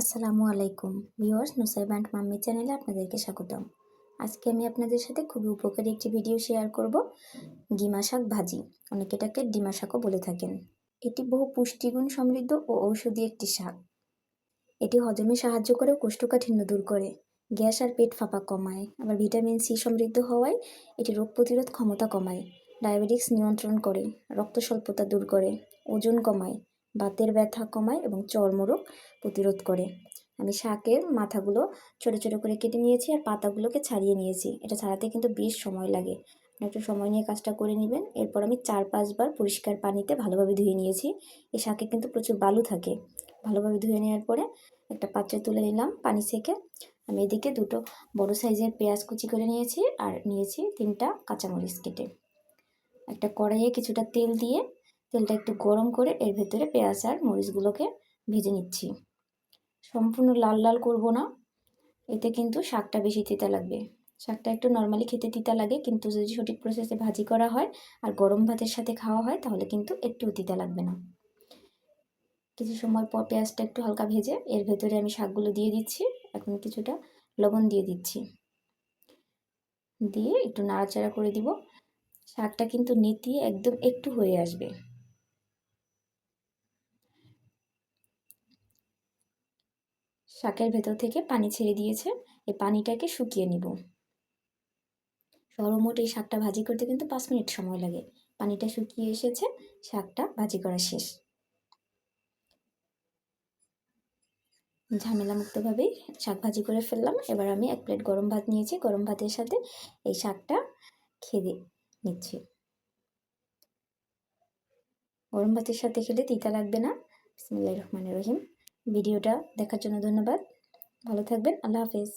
আসসালামু আলাইকুম viewers, Nusaiba and mummy চ্যানেলে আপনাদেরকে স্বাগতম। আজকে আমি আপনাদের সাথে খুবই উপকারী একটি ভিডিও শেয়ার করব। গিমা শাক ভাজি, অনেকে এটাকে ডিমা শাকও বলে থাকেন। এটি বহু পুষ্টিগুণ সমৃদ্ধ ও ঔষধি একটি শাক। এটি হজমে সাহায্য করে, কোষ্ঠকাঠিন্য দূর করে, গ্যাস আর পেট ফাঁপা কমায়। আবার ভিটামিন সি সমৃদ্ধ হওয়ায় এটি রোগ প্রতিরোধ ক্ষমতা কমায়, ডায়াবেটিস নিয়ন্ত্রণ করে, রক্ত স্বল্পতা দূর করে, ওজন কমায়, বাতের ব্যথা কমায় এবং চর্মরোগ প্রতিরোধ করে। আমি শাকের মাথাগুলো ছোটো ছোটো করে কেটে নিয়েছি আর পাতাগুলোকে ছাড়িয়ে নিয়েছি। এটা ছাড়াতে কিন্তু বেশ সময় লাগে, একটু সময় নিয়ে কাজটা করে নেবেন। এরপর আমি 4-5 বার পরিষ্কার পানিতে ভালোভাবে ধুয়ে নিয়েছি। এই শাকে কিন্তু প্রচুর বালু থাকে। ভালোভাবে ধুয়ে নেওয়ার পরে একটা পাত্রে তুলে নিলাম পানি থেকে। আমি এদিকে দুটো বড় সাইজের পেঁয়াজ কুচি করে নিয়েছি আর নিয়েছি 3টা কাঁচামরিচ কেটে। একটা কড়াইয়ে কিছুটা তেল দিয়ে তেলটা একটু গরম করে এর ভেতরে পেঁয়াজ আর মরিচগুলোকে ভেজে নিচ্ছি। সম্পূর্ণ লাল লাল করব না, এতে কিন্তু শাকটা বেশি তিতা লাগবে। শাকটা একটু নর্মালি খেতে তিতা লাগে, কিন্তু যদি সঠিক প্রসেসে ভাজি করা হয় আর গরম ভাতের সাথে খাওয়া হয় তাহলে কিন্তু একটুও তিতা লাগবে না। কিছু সময় পর পেঁয়াজটা একটু হালকা ভেজে এর ভেতরে আমি শাকগুলো দিয়ে দিচ্ছি। এখন কিছুটা লবণ দিয়ে দিচ্ছি, দিয়ে একটু নাড়াচাড়া করে দিব। শাকটা কিন্তু নেতিয়ে একদম একটু হয়ে আসবে। শাকের ভেতর থেকে পানি ছেড়ে দিয়েছে, এই পানিটাকে শুকিয়ে নিব। সর্বমোট এই শাকটা ভাজি করতে কিন্তু 5 মিনিট সময় লাগে। পানিটা শুকিয়ে এসেছে, শাকটা ভাজি করা শেষ। ঝামেলামুক্তভাবেই শাক ভাজি করে ফেললাম। এবার আমি 1 প্লেট গরম ভাত নিয়েছি, গরম ভাতের সাথে এই শাকটা খেয়ে নিচ্ছি। গরম ভাতের সাথে খেলে তিতা লাগবে না। বিসমিল্লাহির রহমানির রহিম। ভিডিওটা দেখার জন্য ধন্যবাদ। ভালো থাকবেন। আল্লাহ হাফেজ।